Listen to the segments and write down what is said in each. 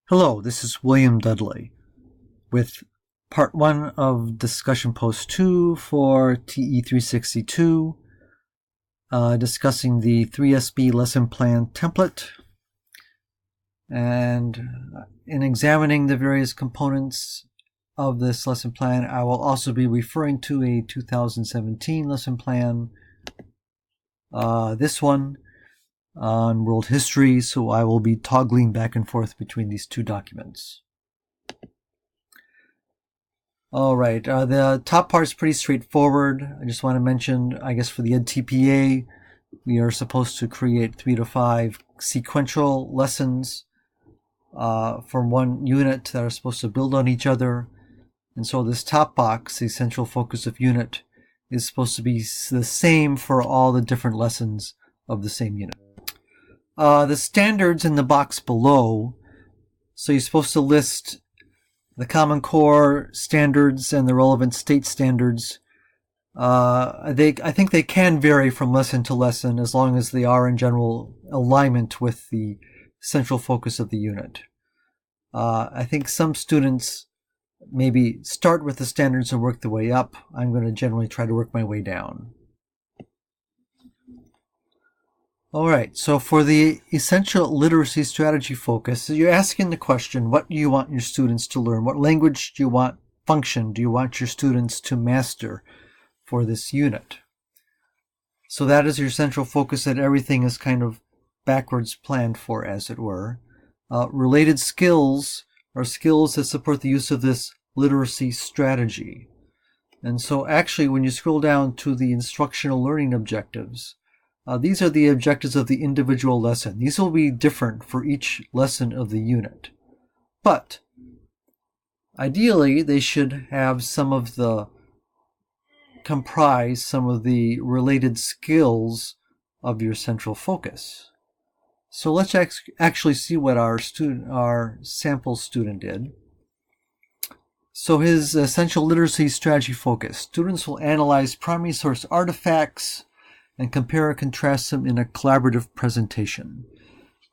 Hello, this is William Dudley with part 1 of discussion post 2 for TE362, discussing the 3SB lesson plan template. And in examining the various components of this lesson plan, I will also be referring to a 2017 lesson plan, this one on world history, so I will be toggling back and forth between these two documents. All right, the top part is pretty straightforward. I just want to mention, I guess for the EdTPA, we are supposed to create 3 to 5 sequential lessons from one unit that are supposed to build on each other. And so this top box, the central focus of unit, is supposed to be the same for all the different lessons of the same unit. The standards in the box below, so you're supposed to list the Common Core standards and the relevant state standards. I think they can vary from lesson to lesson as long as they are in general alignment with the central focus of the unit. I think some students maybe start with the standards and work their way up. I'm going to generally try to work my way down. All right, so for the essential literacy strategy focus, you're asking the question, what do you want your students to learn? What language do you want, function do you want your students to master for this unit? So that is your central focus, that everything is kind of backwards planned for, as it were. Related skills are skills that support the use of this literacy strategy. And so actually, when you scroll down to the instructional learning objectives, these are the objectives of the individual lesson. These will be different for each lesson of the unit. But ideally, they should have comprise some of the related skills of your central focus. So let's actually see what our sample student did. So his essential literacy strategy focus. Students will analyze primary source artifacts and compare and contrast them in a collaborative presentation.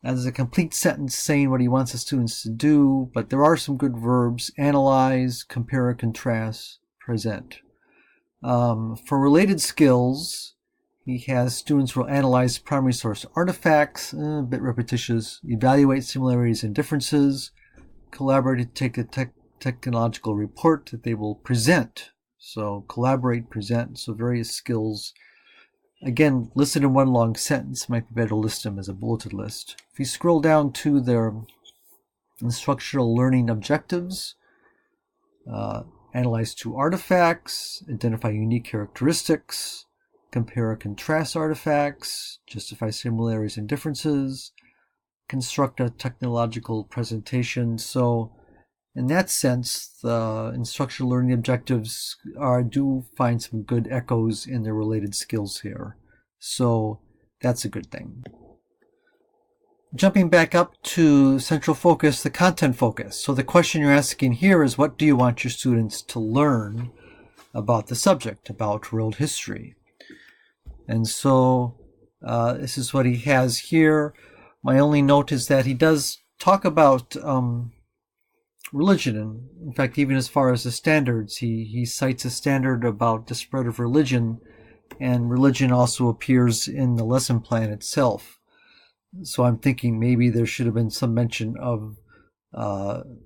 That is a complete sentence saying what he wants the students to do, but there are some good verbs: analyze, compare and contrast, present. For related skills, he has students will analyze primary source artifacts, a bit repetitious, evaluate similarities and differences, collaborate to take a technological report that they will present. So collaborate, present, so various skills. Again, listed in one long sentence. Might be better to list them as a bulleted list. If you scroll down to their instructional learning objectives, analyze 2 artifacts, identify unique characteristics, compare or contrast artifacts, justify similarities and differences, construct a technological presentation. So in that sense, the instructional learning objectives do find some good echoes in their related skills here. So that's a good thing. Jumping back up to central focus, the content focus. So the question you're asking here is, what do you want your students to learn about the subject, about world history? And so this is what he has here. My only note is that he does talk about religion, and in fact, even as far as the standards, he cites a standard about the spread of religion, and religion also appears in the lesson plan itself. So I'm thinking maybe there should have been some mention of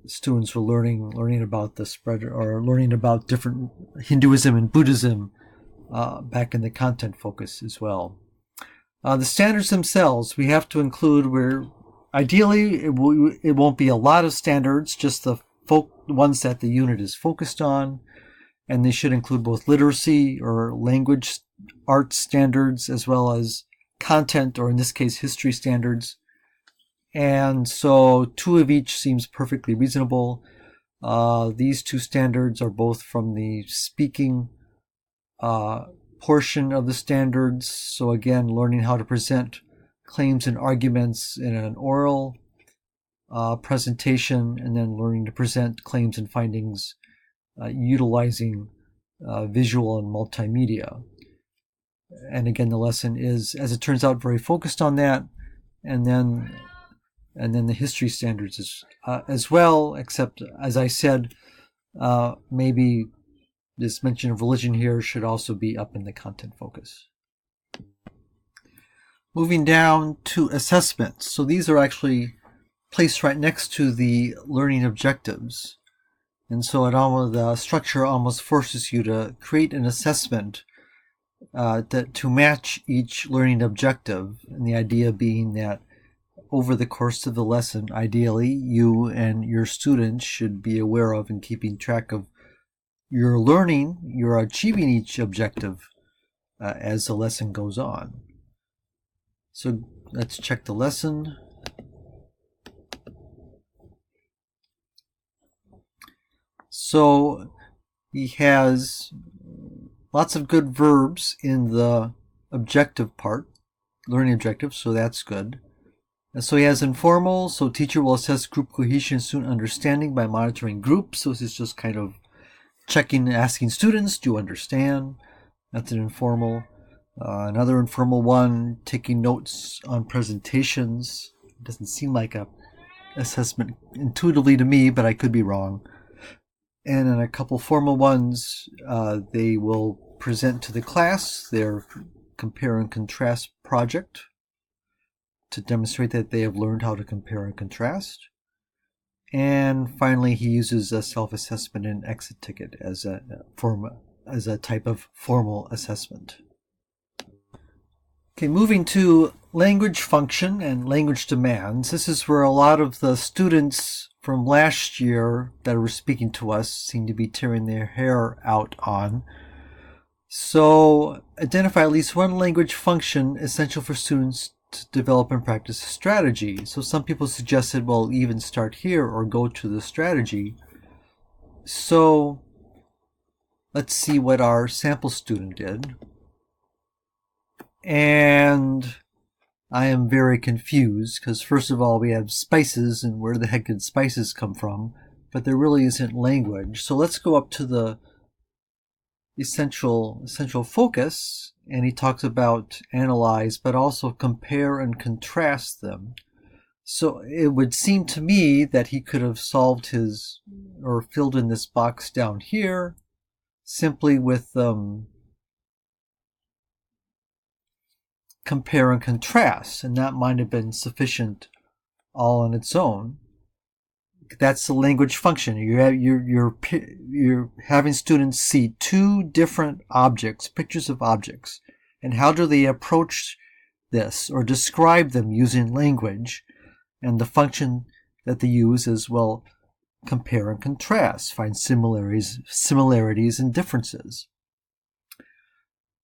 students were learning about the spread, or learning about different Hinduism and Buddhism back in the content focus as well. The standards themselves, we have to include where ideally, it won't be a lot of standards, just the ones that the unit is focused on, and they should include both literacy or language arts standards as well as content, or in this case, history standards. And so 2 of each seems perfectly reasonable. These 2 standards are both from the speaking portion of the standards. So again, learning how to present claims and arguments in an oral presentation, and then learning to present claims and findings utilizing visual and multimedia. And again, the lesson is, as it turns out, very focused on that. And then and then the history standards as well, except, as I said, maybe this mention of religion here should also be up in the content focus. Moving down to assessments. So these are actually placed right next to the learning objectives. And so the structure almost forces you to create an assessment to match each learning objective. And the idea being that over the course of the lesson, ideally, you and your students should be aware of and keeping track of your learning, you're achieving each objective as the lesson goes on. So let's check the lesson. So he has lots of good verbs in the objective part, learning objectives, so that's good. And so he has informal, so teacher will assess group cohesion and student understanding by monitoring groups. So this is just kind of checking, asking students, do you understand? That's an informal. Another informal one, taking notes on presentations. It doesn't seem like a assessment intuitively to me, but I could be wrong. And in a couple formal ones, they will present to the class their compare and contrast project to demonstrate that they have learned how to compare and contrast. And finally, he uses a self-assessment and exit ticket as a type of formal assessment. Okay, moving to language function and language demands. This is where a lot of the students from last year that were speaking to us seem to be tearing their hair out on. So identify at least one language function essential for students to develop and practice a strategy. So some people suggested, well, even start here or go to the strategy. So let's see what our sample student did. And I am very confused because first of all, we have spices, and where the heck did spices come from? But there really isn't language. So let's go up to the essential focus, and he talks about analyze, but also compare and contrast them. So it would seem to me that he could have solved or filled in this box down here simply with compare and contrast, and that might have been sufficient all on its own. That's the language function. You're having students see two different objects, pictures of objects, and how do they approach this or describe them using language? And the function that they use is, well, compare and contrast, find similarities and differences.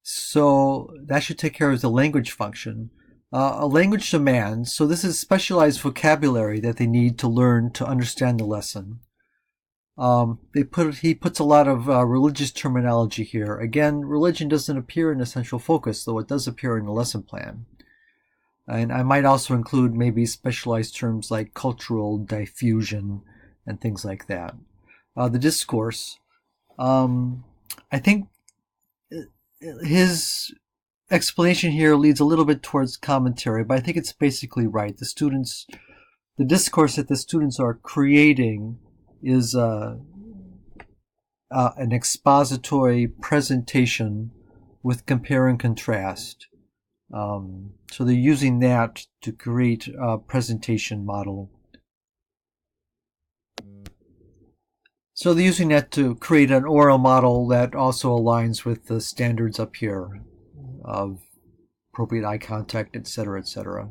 So that should take care of the language function. A language demand, so this is specialized vocabulary that they need to learn to understand the lesson. He puts a lot of religious terminology here. Again, religion doesn't appear in essential focus, though it does appear in the lesson plan. And I might also include maybe specialized terms like cultural diffusion and things like that. The discourse, I think his explanation here leads a little bit towards commentary, but I think it's basically right. The discourse that the students are creating is an expository presentation with compare and contrast. So they're using that to create a presentation model. So they're using that to create an oral model that also aligns with the standards up here of appropriate eye contact, etc., etc.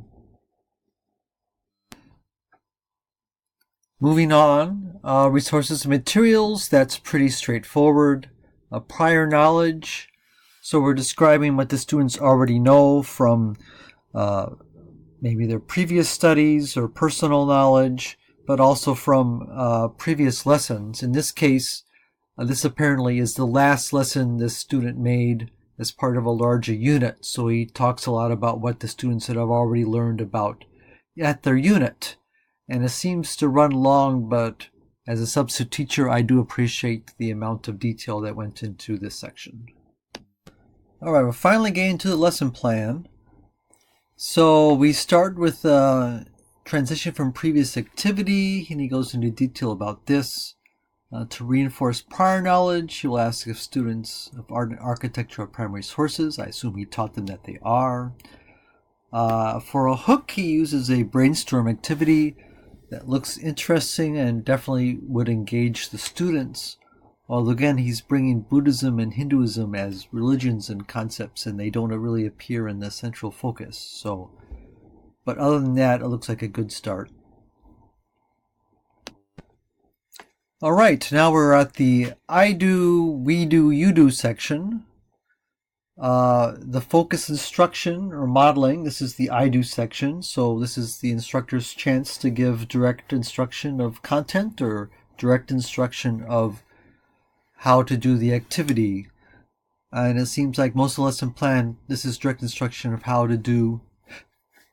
Moving on, resources and materials, that's pretty straightforward. Prior knowledge, so we're describing what the students already know from maybe their previous studies or personal knowledge, but also from previous lessons. In this case, this apparently is the last lesson this student made as part of a larger unit. So he talks a lot about what the students have already learned about at their unit. And it seems to run long, but as a substitute teacher, I do appreciate the amount of detail that went into this section. All right, we're finally getting to the lesson plan. So we start with transition from previous activity, and he goes into detail about this. To reinforce prior knowledge, he will ask if students of art and architecture are primary sources. I assume he taught them that they are. For a hook, he uses a brainstorm activity that looks interesting and definitely would engage the students. Although again, he's bringing Buddhism and Hinduism as religions and concepts, and they don't really appear in the central focus. So, but other than that, it looks like a good start. All right, now we're at the I do, we do, you do section. The focus instruction or modeling, this is the I do section. So this is the instructor's chance to give direct instruction of content or direct instruction of how to do the activity. And it seems like most of the lesson plan, this is direct instruction of how to do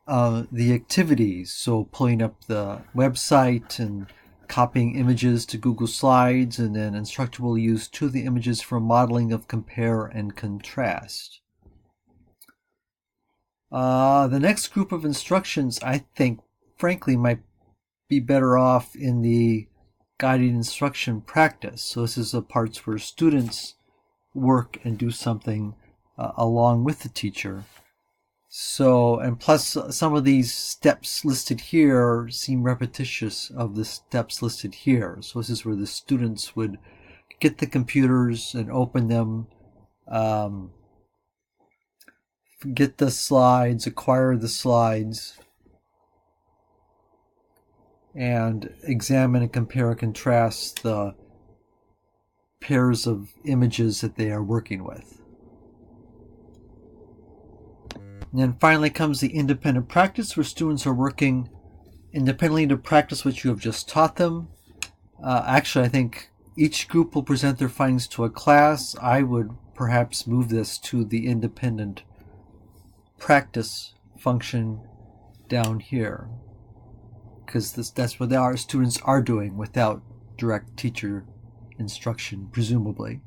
the activities. So pulling up the website and copying images to Google Slides, and then instructor will use two of the images for modeling of compare and contrast. The next group of instructions, I think, frankly, might be better off in the guided instruction practice. So this is the parts where students work and do something along with the teacher. So, and plus some of these steps listed here seem repetitious of the steps listed here. So this is where the students would get the computers and open them, get the slides, acquire the slides, and examine and compare and contrast the pairs of images that they are working with. And then finally comes the independent practice, where students are working independently to practice what you have just taught them. Actually, I think each group will present their findings to a class. I would perhaps move this to the independent practice function down here, because that's what our students are doing without direct teacher instruction, presumably.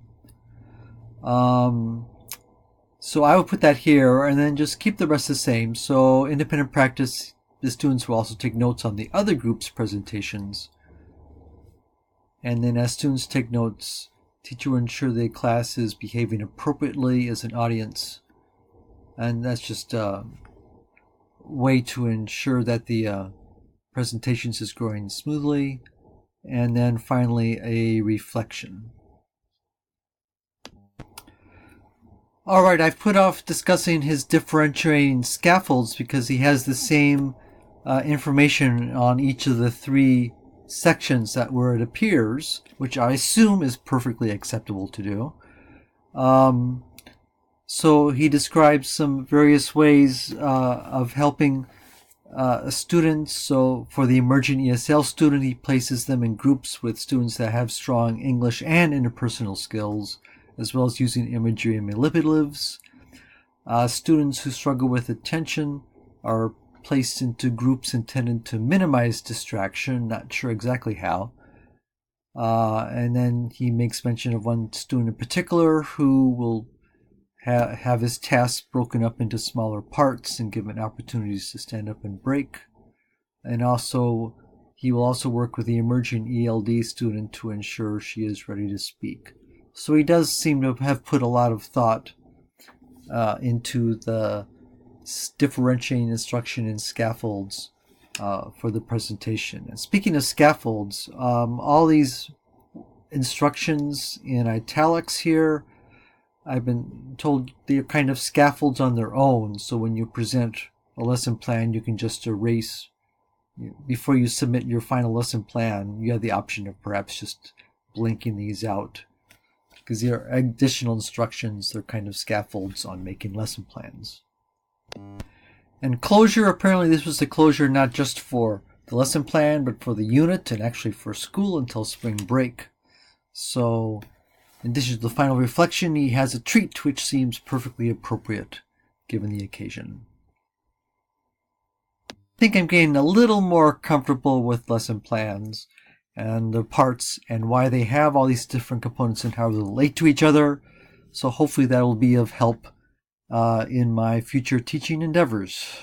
So I would put that here and then just keep the rest the same. So independent practice, the students will also take notes on the other group's presentations. And then as students take notes, teacher will ensure the class is behaving appropriately as an audience. And that's just a way to ensure that the presentations is going smoothly. And then finally, a reflection. All right, I've put off discussing his differentiating scaffolds because he has the same information on each of the three sections that where it appears, which I assume is perfectly acceptable to do. So he describes some various ways of helping students. So for the emerging ESL student, he places them in groups with students that have strong English and interpersonal skills, as well as using imagery and manipulatives. Students who struggle with attention are placed into groups intended to minimize distraction, not sure exactly how. And then he makes mention of one student in particular who will have his tasks broken up into smaller parts and given opportunities to stand up and break. And also, he will also work with the emerging ELD student to ensure she is ready to speak. So he does seem to have put a lot of thought into the differentiating instruction in scaffolds for the presentation. And speaking of scaffolds, all these instructions in italics here, I've been told they're kind of scaffolds on their own. So when you present a lesson plan, you can just erase, before you submit your final lesson plan, you have the option of perhaps just blinking these out, because they are additional instructions. They're kind of scaffolds on making lesson plans. And closure, apparently this was the closure not just for the lesson plan, but for the unit and actually for school until spring break. So in addition to the final reflection, he has a treat which seems perfectly appropriate given the occasion. I think I'm getting a little more comfortable with lesson plans and the parts and why they have all these different components and how they relate to each other. So hopefully that will be of help in my future teaching endeavors.